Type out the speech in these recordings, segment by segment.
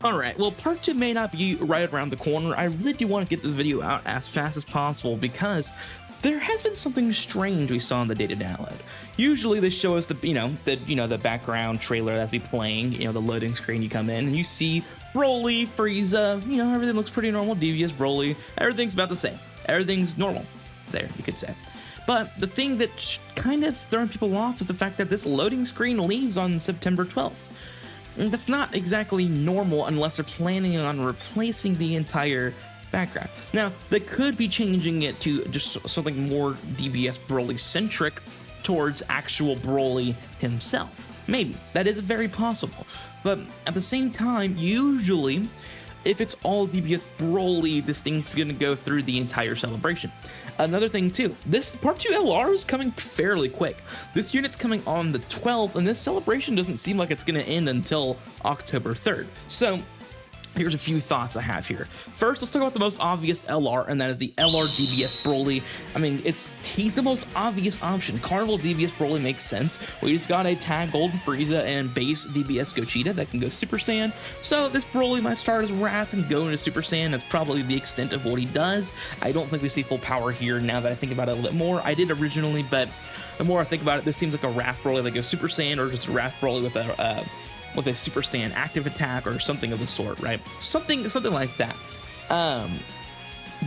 Alright, well part 2 may not be right around the corner. I really do want to get the video out as fast as possible because there has been something strange we saw in the data download. Usually they show us the background trailer that's be playing, the loading screen. You come in and you see Broly, Frieza, everything looks pretty normal. DBS Broly, everything's about the same. Everything's normal there, you could say. But the thing that kind of throwing people off is the fact that this loading screen leaves on September 12th. And that's not exactly normal unless they're planning on replacing the entire background. Now, they could be changing it to just something more DBS Broly centric towards actual Broly himself. Maybe. That is very possible. But at the same time, usually, if it's all DBS Broly, this thing's gonna go through the entire celebration. Another thing too, this Part 2 LR is coming fairly quick. This unit's coming on the 12th, and this celebration doesn't seem like it's gonna end until October 3rd. So, here's a few thoughts I have here. First, let's talk about the most obvious LR, and that is the LR DBS Broly. I mean, he's the most obvious option. Carnival DBS Broly makes sense. We just got a tag Golden Frieza and base DBS Gogeta that can go Super Saiyan. So this Broly might start as Wrath and go into Super Saiyan. That's probably the extent of what he does. I don't think we see full power here now that I think about it a little bit more. I did originally, but the more I think about it, this seems like a Wrath Broly that goes Super Saiyan, or just a Wrath Broly with a Super Saiyan active attack or something of the sort, right? Something like that.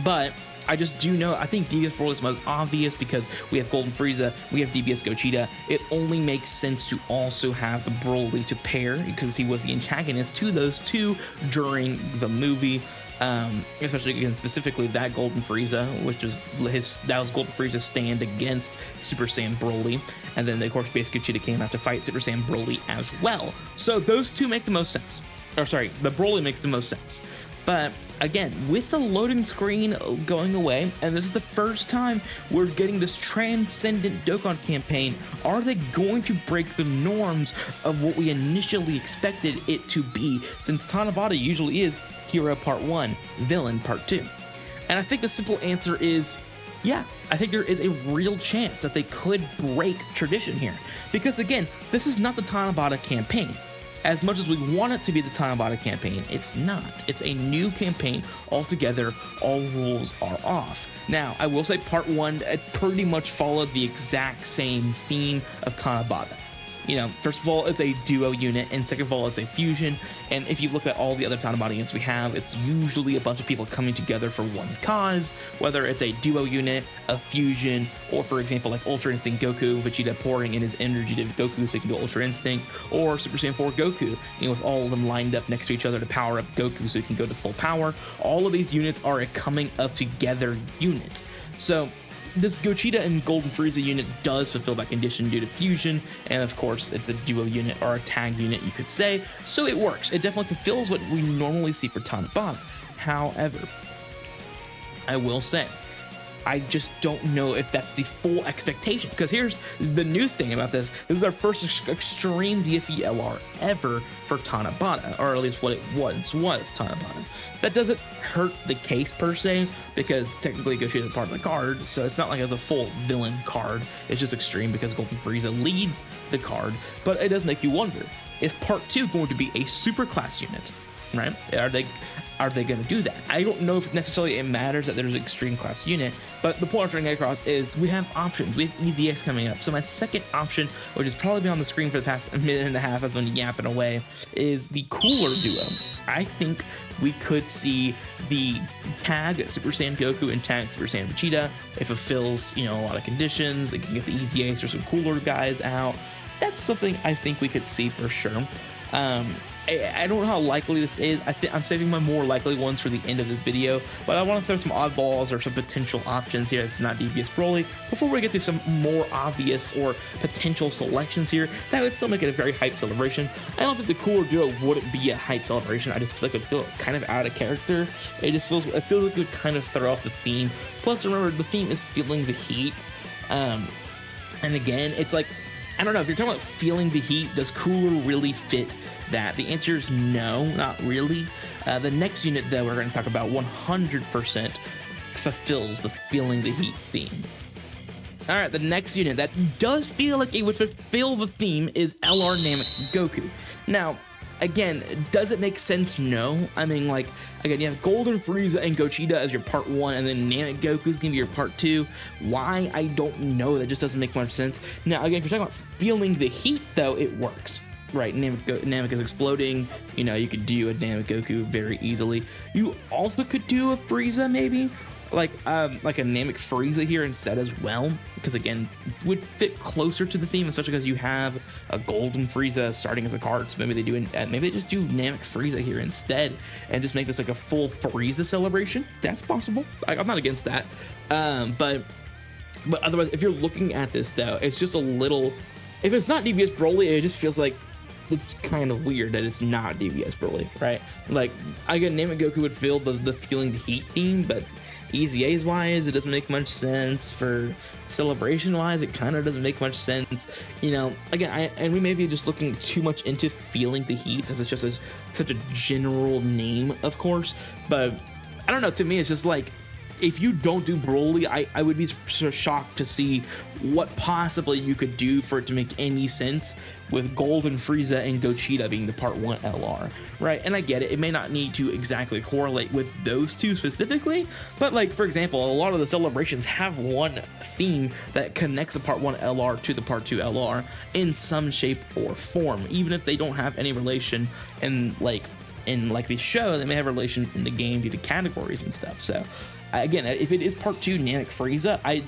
But I just do know, I think DBS Broly is most obvious because we have Golden Frieza, we have DBS Gogeta. It only makes sense to also have the Broly to pair because he was the antagonist to those two during the movie. Especially again, specifically that Golden Frieza, which is that was Golden Frieza's stand against Super Saiyan Broly, and then of course base Gogeta came out to fight Super Saiyan Broly as well. So those two make the most sense. Or sorry, the Broly makes the most sense. But again, with the loading screen going away, and this is the first time we're getting this Transcendent Dokkan campaign, are they going to break the norms of what we initially expected it to be? Since Tanabata usually is Hero Part 1, Villain Part 2. And I think the simple answer is, yeah, I think there is a real chance that they could break tradition here. Because again, this is not the Tanabata campaign. As much as we want it to be the Tanabata campaign, it's not. It's a new campaign altogether. All rules are off. Now, I will say Part 1 pretty much followed the exact same theme of Tanabata. First of all, it's a duo unit, and second of all, it's a fusion. And if you look at all the other Tanabata units we have, it's usually a bunch of people coming together for one cause, whether it's a duo unit, a fusion, or for example, like Ultra Instinct Goku, Vegeta pouring in his energy to Goku so he can go Ultra Instinct, or Super Saiyan 4 Goku, with all of them lined up next to each other to power up Goku so he can go to full power. All of these units are a coming up together unit. So this Gogeta and Golden Frieza unit does fulfill that condition due to fusion, and of course it's a duo unit or a tag unit, you could say, so it works. It definitely fulfills what we normally see for Tanabata. However, I will say, I just don't know if that's the full expectation, because here's the new thing about this. This is our first extreme DFE LR ever for Tanabata, or at least what it once was Tanabata. That doesn't hurt the case per se, because technically Gogeta is part of the card, so it's not like it's a full villain card. It's just extreme because Golden Frieza leads the card, but it does make you wonder, is Part 2 going to be a super class unit? Right? Are they going to do that? I don't know if necessarily it matters that there's an extreme class unit, but the point I'm trying to get across is we have options. We have Easy X coming up. So my second option, which has probably been on the screen for the past minute and a half, has been yapping away, is the cooler duo. I think we could see the tag Super Saiyan Goku and tag Super Saiyan Vegeta. It fulfills, a lot of conditions. It can get the Easy X or some cooler guys out. That's something I think we could see for sure. I don't know how likely this is. I'm saving my more likely ones for the end of this video, but I want to throw some oddballs or some potential options here that's not DBS Broly before we get to some more obvious or potential selections here that would still make it a very hype celebration. I don't think the cooler duo wouldn't be a hype celebration. I just feel like it would feel kind of out of character. It feels like it would kind of throw off the theme. Plus, remember, the theme is feeling the heat. And again, it's like, I don't know, if you're talking about feeling the heat, does cooler really fit that? The answer is no, not really. The next unit, though, we're going to talk about 100% fulfills the feeling the heat theme. All right, the next unit that does feel like it would fulfill the theme is LR Namek Goku. Now, again, does it make sense? No. I mean, like, again, you have Golden Frieza and Gogeta as your part 1, and then Namek Goku is gonna be your part 2. Why? I don't know. That just doesn't make much sense. Now, again, if you're talking about feeling the heat, though, it works. Right, Namek is exploding. You know, you could do a Namek Goku very easily. You also could do a Frieza, maybe, like a Namek Frieza here instead as well, because again, it would fit closer to the theme, especially because you have a Golden Frieza starting as a card. So maybe they do, maybe they just do Namek Frieza here instead, and just make this like a full Frieza celebration. That's possible. I'm not against that. But otherwise, if you're looking at this though, it's just a little. If it's not DBS Broly, it just feels like it's kind of weird that it's not DBS Broly, right? Like, again, Namek Goku would feel the feeling the heat theme, but EZA's wise, it doesn't make much sense. For celebration wise, it kind of doesn't make much sense. You know, again, and we may be just looking too much into feeling the heat, since it's just such a general name, of course. But I don't know. To me, it's just like, if you don't do Broly, I would be so shocked to see what possibly you could do for it to make any sense with Golden Frieza and Gogeta being the part 1 LR, right? And I get it, it may not need to exactly correlate with those two specifically, but like, for example, a lot of the celebrations have one theme that connects the part 1 LR to the part 2 LR in some shape or form, even if they don't have any relation in the show. They may have a relation in the game due to categories and stuff. So again, if it is part 2 Namek Frieza,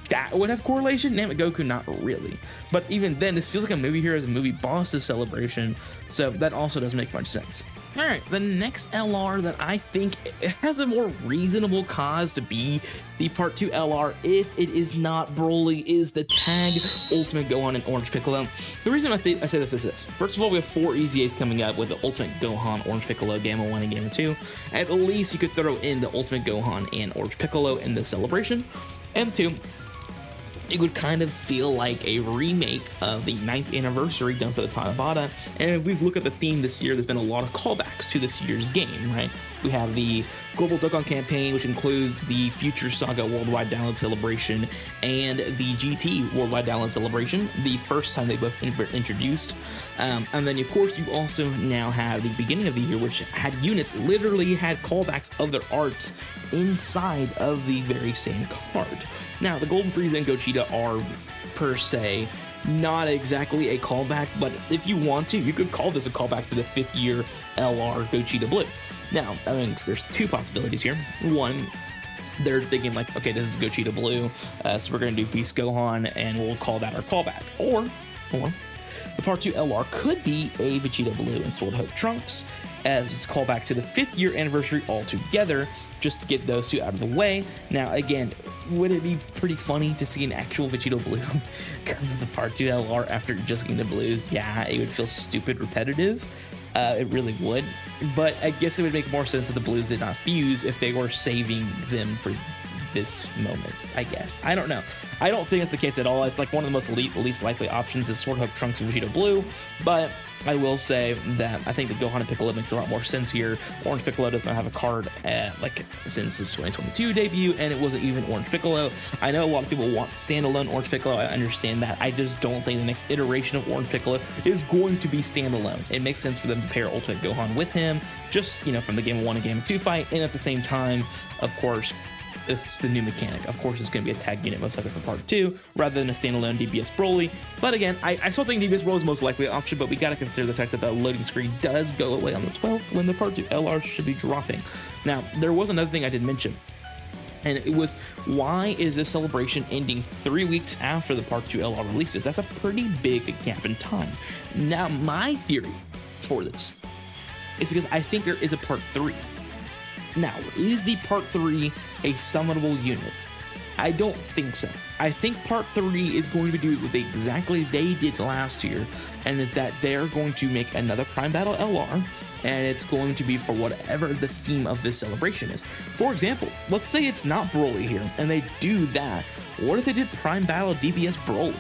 that would have correlation. Namek Goku, not really. But even then, this feels like a movie here as a movie boss's celebration, so that also doesn't make much sense. All right, the next LR that I think has a more reasonable cause to be the part 2 LR, if it is not Broly, is the Tag Ultimate Gohan and Orange Piccolo. The reason I say this is this. First of all, we have 4 EZAs coming up with the Ultimate Gohan, Orange Piccolo, Gamma 1, and Gamma 2. At least you could throw in the Ultimate Gohan and Orange Piccolo in the celebration. And 2, it would kind of feel like a remake of the 9th anniversary done for the Tanabata. And if we look at the theme this year, there's been a lot of callbacks to this year's game, right? We have the Global Dokkan campaign, which includes the Future Saga Worldwide Download Celebration and the GT Worldwide Download Celebration, the first time they both were introduced. And then, of course, you also now have the beginning of the year, which had units literally had callbacks of their arts inside of the very same card. Now, the Golden Frieza and Gogeta are, per se, not exactly a callback, but if you want to, you could call this a callback to the 5th year LR Gogeta Blue. Now, I mean, there's 2 possibilities here. One, they're thinking like, okay, this is Gogeta Blue, so we're going to do Beast Gohan, and we'll call that our callback. Or the Part 2 LR could be a Vegeta Blue and Sword Hope Trunks, as it's a callback to the 5th year anniversary altogether, just to get those 2 out of the way. Now, again, would it be pretty funny to see an actual Vegeta Blue come as a Part 2 LR after just getting the Blues? Yeah, it would feel stupid repetitive. It really would. But I guess it would make more sense that the Blues did not fuse if they were saving them for this moment, I guess. I don't know. I don't think it's the case at all. It's like one of the most least likely options is Sword Hope Trunks and Vegeta Blue, but I will say that I think that Gohan and Piccolo makes a lot more sense here. Orange Piccolo does not have a card since his 2022 debut, and it wasn't even Orange Piccolo. I know a lot of people want standalone Orange Piccolo. I understand that. I just don't think the next iteration of Orange Piccolo is going to be standalone. It makes sense for them to pair Ultimate Gohan with him, just, you know, from the Game 1 and Game 2 fight, and at the same time, of course, it's the new mechanic. Of course, it's going to be a tag unit most likely for Part 2, rather than a standalone DBS Broly. But again, I still think DBS Broly is the most likely option, but we got to consider the fact that the loading screen does go away on the 12th when the Part 2 LR should be dropping. Now, there was another thing I did mention, and it was, why is this celebration ending 3 weeks after the Part 2 LR releases? That's a pretty big gap in time. Now, my theory for this is because I think there is a Part 3. Now, is the Part 3 a summonable unit? I don't think so. I think Part 3 is going to do what exactly they did last year, and it's that they're going to make another Prime Battle LR, and it's going to be for whatever the theme of this celebration is. For example, let's say it's not Broly here, and they do that. What if they did Prime Battle DBS Broly,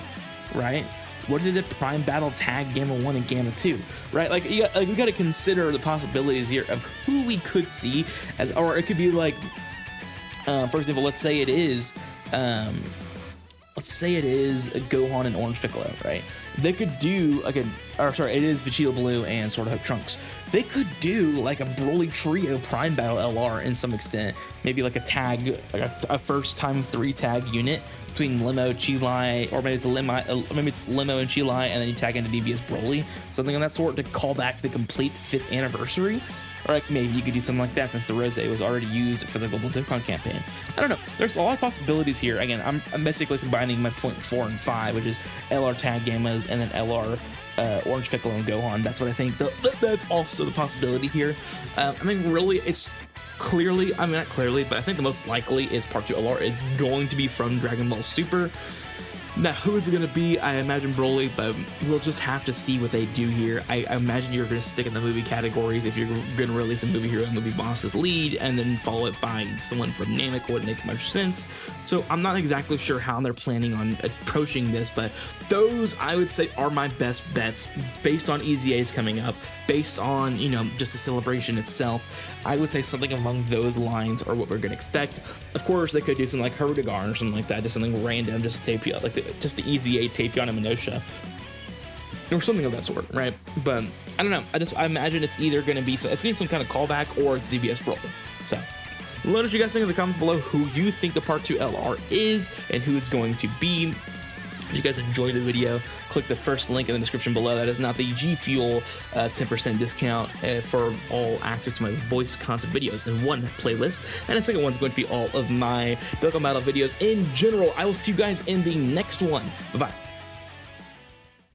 right? What if they did Prime Battle Tag Gamma 1 and Gamma 2, right? Like, we got to consider the possibilities here of who we could see as, or it could be like, for example, let's say it is Gohan and Orange Piccolo, right? they could do like it is Vegeta Blue and Sword of Hope Trunks. They could do like a Broly Trio Prime Battle LR in some extent. Maybe like a tag, like a first time 3 tag unit between Limo, Chilai, or maybe it's Limo and Chilai, and then you tag into DBS Broly, something of that sort to call back the complete 5th anniversary. Or like maybe you could do something like that since the Rose was already used for the Global Dokkan campaign. I don't know. There's a lot of possibilities here. Again, I'm basically combining my point 4 and 5, which is LR Tag Gammas and then LR Orange Piccolo and Gohan. That's what I think. That's also the possibility here. I mean, really, it's clearly, I mean, not clearly, but I think the most likely is Part 2 LR is going to be from Dragon Ball Super. Now, who is it going to be? I imagine Broly, but we'll just have to see what they do here. I imagine you're going to stick in the movie categories if you're going to release a movie hero, movie boss as lead, and then follow it by someone from Namek. Wouldn't make much sense. So I'm not exactly sure how they're planning on approaching this, but those, I would say, are my best bets based on EZAs coming up, based on, you know, just the celebration itself. I would say something along those lines are what we're going to expect. Of course, they could do something like Hirudegarn or something like that, just something random, just to tape, like just the EZA Tapion and Minosha, or something of that sort, right? But I don't know. I imagine it's either going to be some kind of callback, or it's DBS Broly. So let us know what you guys think in the comments below, who you think the Part 2 LR is and who it's going to be. If you guys enjoyed the video, click the first link in the description below. That is not the G Fuel 10% discount for all access to my voice content videos in one playlist. And the second one's going to be all of my Dokkan Battle videos in general. I will see you guys in the next one. Bye-bye.